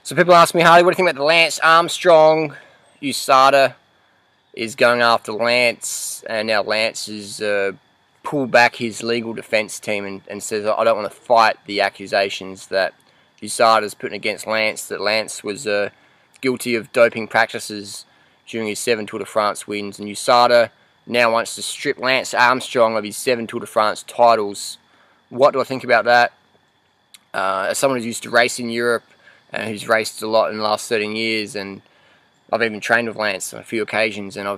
So people ask me, Harley, what do you think about the Lance Armstrong? USada is going after Lance, and now Lance has pulled back his legal defence team and says, I don't want to fight the accusations that USADA's putting against Lance, that Lance was guilty of doping practices during his 7 Tour de France wins, and USADA now wants to strip Lance Armstrong of his 7 Tour de France titles. What do I think about that? As someone who's used to race in Europe, and who's raced a lot in the last 13 years, and I've even trained with Lance on a few occasions, and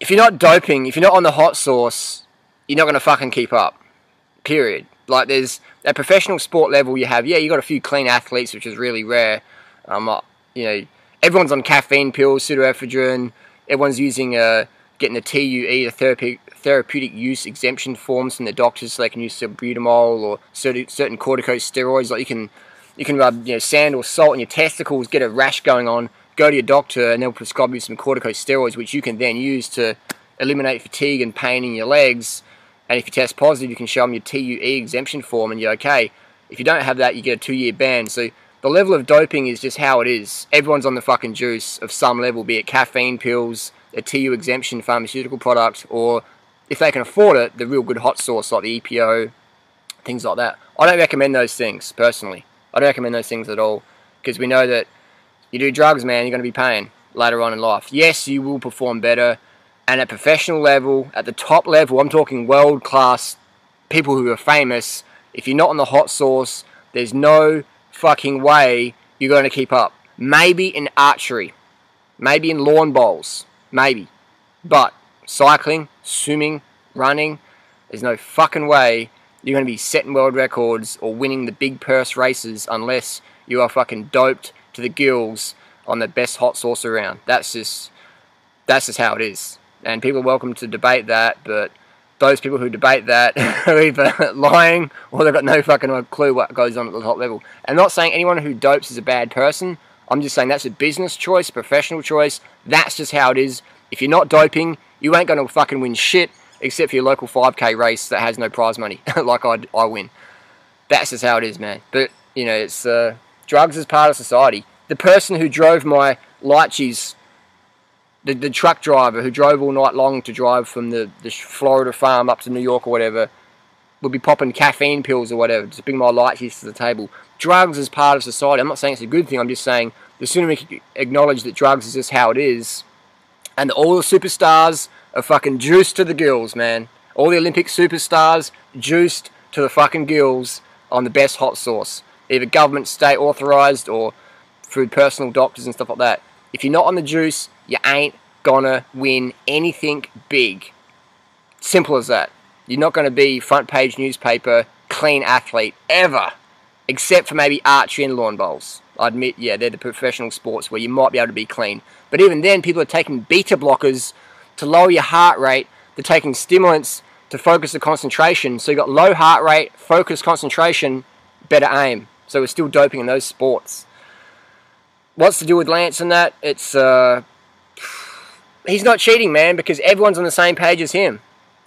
if you're not doping, if you're not on the hot sauce, you're not going to fucking keep up. Period. Like, there's, at professional sport level, you have, you got a few clean athletes, which is really rare. Everyone's on caffeine pills, pseudoephedrine, everyone's using, getting the TUE, the therapeutic use exemption forms from the doctors so they can use salbutamol or certain corticosteroids. Like you can rub sand or salt in your testicles, get a rash going on, go to your doctor and they'll prescribe you some corticosteroids, which you can then use to eliminate fatigue and pain in your legs. And if you test positive, you can show them your TUE exemption form and you're okay. If you don't have that, you get a 2-year ban. So the level of doping is just how it is. Everyone's on the fucking juice of some level, be it caffeine pills, a TUE exemption pharmaceutical product, or if they can afford it, the real good hot sauce like the EPO, things like that. I don't recommend those things, personally. I don't recommend those things at all, because we know that you do drugs, man, you're going to be paying later on in life. Yes, you will perform better, and at professional level, at the top level, I'm talking world-class people who are famous, if you're not on the hot sauce, there's no fucking way you're going to keep up. Maybe in archery, maybe in lawn bowls, maybe, but cycling, swimming, running, there's no fucking way you're going to be setting world records or winning the big purse races unless you are fucking doped to the gills on the best hot sauce around. That's just how it is. And people are welcome to debate that, but those people who debate that are either lying or they've got no fucking clue what goes on at the top level. I'm not saying anyone who dopes is a bad person. I'm just saying that's a business choice, professional choice. That's just how it is. If you're not doping, you ain't going to fucking win shit except for your local 5k race that has no prize money, like I win. That's just how it is, man. But, it's drugs is part of society. The person who drove my lychees, the truck driver who drove all night long to drive from the Florida farm up to New York or whatever, would be popping caffeine pills or whatever to bring my lychees to the table. Drugs is part of society. I'm not saying it's a good thing. I'm just saying the sooner we can acknowledge that drugs is just how it is, and all the superstars are fucking juiced to the gills, man. All the Olympic superstars juiced to the fucking gills on the best hot sauce. Either government, state authorised, or through personal doctors and stuff like that. If you're not on the juice, you ain't gonna win anything big. Simple as that. You're not gonna be front page newspaper, clean athlete, ever. Except for maybe archery and lawn bowls. I admit, they're the professional sports where you might be able to be clean. But even then, people are taking beta blockers to lower your heart rate. They're taking stimulants to focus the concentration. So you've got low heart rate, focus concentration, better aim. So we're still doping in those sports. What's to do with Lance and that? It's, he's not cheating, man, because everyone's on the same page as him.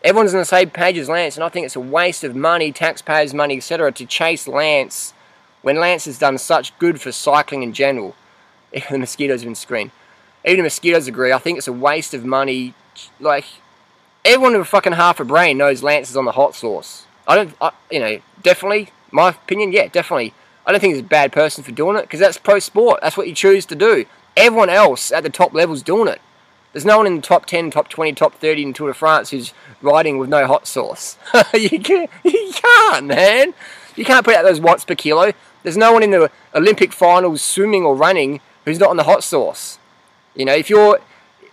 Everyone's on the same page as Lance, and I think it's a waste of money, taxpayers' money, etc., to chase Lance when Lance has done such good for cycling in general. Even the mosquitoes have been screened. Even the mosquitoes agree. I think it's a waste of money. Like, everyone with fucking half a brain knows Lance is on the hot sauce. Definitely, my opinion, definitely. I don't think he's a bad person for doing it, because that's pro sport. That's what you choose to do. Everyone else at the top level's doing it. There's no one in the top 10, top 20, top 30 in Tour de France who's riding with no hot sauce. You can't, man. You can't put out those watts per kilo. There's no one in the Olympic finals swimming or running who's not on the hot sauce. If you're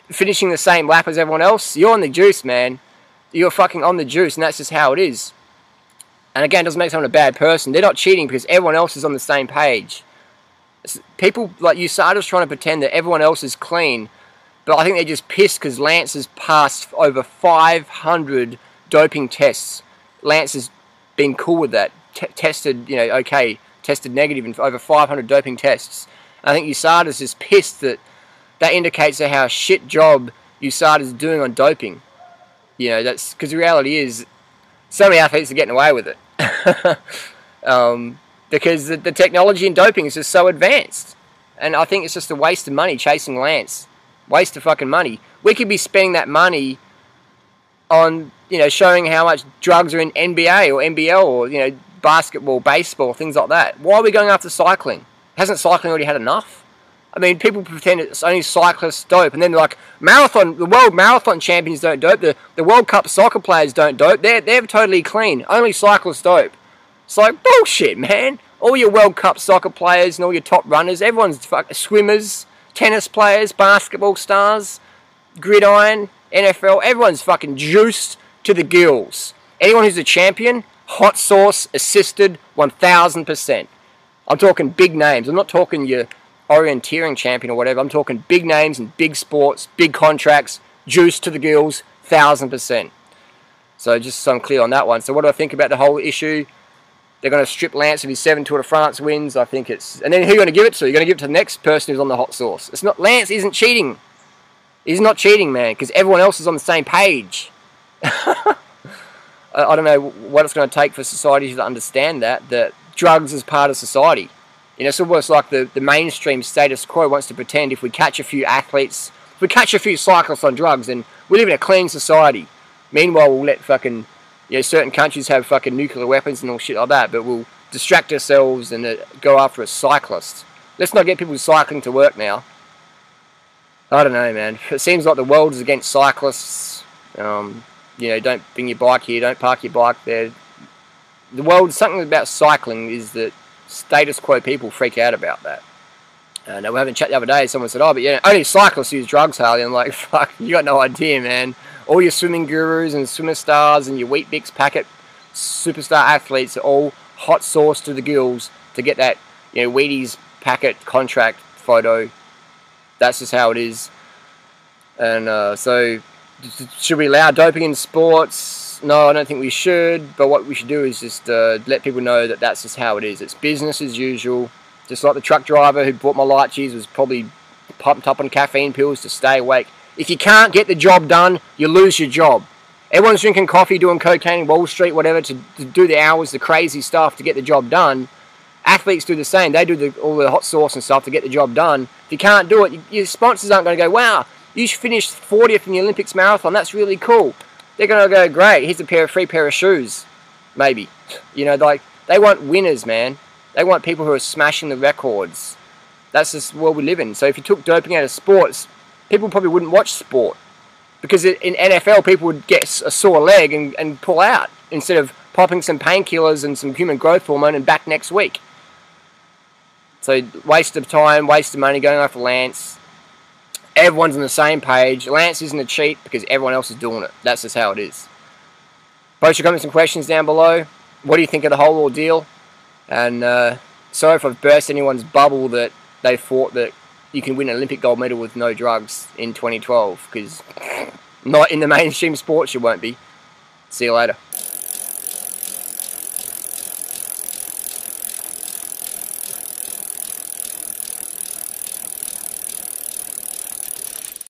finishing the same lap as everyone else, you're on the juice, man. You're fucking on the juice, and that's just how it is. And again, it doesn't make someone a bad person. They're not cheating because everyone else is on the same page. People like USADA's trying to pretend that everyone else is clean, but I think they're just pissed because Lance has passed over 500 doping tests. Lance has been cool with that. Tested negative in over 500 doping tests. I think USADA's just pissed that indicates how shit job USADA's doing on doping. That's because the reality is so many athletes are getting away with it. because the technology in doping is just so advanced. And I think it's just a waste of money chasing Lance. Waste of fucking money. We could be spending that money on, showing how much drugs are in NBA or NBL or, basketball, baseball, things like that. Why are we going after cycling? Hasn't cycling already had enough? I mean, people pretend it's only cyclists dope, and then they're like, the world marathon champions don't dope, the World Cup soccer players don't dope, they're totally clean, only cyclists dope. It's like, bullshit, man. All your World Cup soccer players and all your top runners, everyone's swimmers, tennis players, basketball stars, gridiron, NFL, everyone's fucking juiced to the gills. Anyone who's a champion, hot sauce, assisted, 1000%. I'm talking big names. I'm not talking your orienteering champion or whatever. I'm talking big names and big sports, big contracts, juiced to the gills, 1000%. So just so I'm clear on that one. So what do I think about the whole issue? They're going to strip Lance of his 7 Tour de France wins. I think it's... And then who are you going to give it to? You're going to give it to the next person who's on the hot sauce. It's not... Lance isn't cheating. He's not cheating, man, because everyone else is on the same page. I don't know what it's going to take for society to understand that drugs is part of society. It's almost like the mainstream status quo wants to pretend if we catch a few athletes, if we catch a few cyclists on drugs, then we live in a clean society. Meanwhile, we'll let fucking... certain countries have fucking nuclear weapons and all shit like that, but we'll distract ourselves and go after a cyclist. Let's not get people cycling to work now. I don't know, man. It seems like the world is against cyclists. Don't bring your bike here, don't park your bike there. The world, something about cycling is that status quo people freak out about that. And we were having a chat the other day, someone said, oh, but only cyclists use drugs, Harley. I'm like, fuck, you got no idea, man. All your swimming gurus and swimmer stars and your Wheat-Bix packet superstar athletes are all hot sauce to the gills to get that, Wheaties packet contract photo. That's just how it is. And so, should we allow doping in sports? No, I don't think we should. But what we should do is just let people know that that's just how it is. It's business as usual. Just like the truck driver who bought my light cheese was probably pumped up on caffeine pills to stay awake. If you can't get the job done, you lose your job. Everyone's drinking coffee, doing cocaine, Wall Street, whatever, to do the hours, the crazy stuff to get the job done. Athletes do the same. They do all the hot sauce and stuff to get the job done. If you can't do it, your sponsors aren't going to go, wow, you finished 40th in the Olympics marathon. That's really cool. They're going to go, great, here's a free pair of shoes. Maybe. They want winners, man. They want people who are smashing the records. That's just the world we live in. So if you took doping out of sports, people probably wouldn't watch sport. Because in NFL, people would get a sore leg and pull out instead of popping some painkillers and some human growth hormone and back next week. So waste of time, waste of money going after Lance. Everyone's on the same page. Lance isn't a cheat because everyone else is doing it. That's just how it is. Post your comments and questions down below. What do you think of the whole ordeal? And sorry if I've burst anyone's bubble that they thought that you can win an Olympic gold medal with no drugs in 2012, because not in the mainstream sports you won't be. See you later.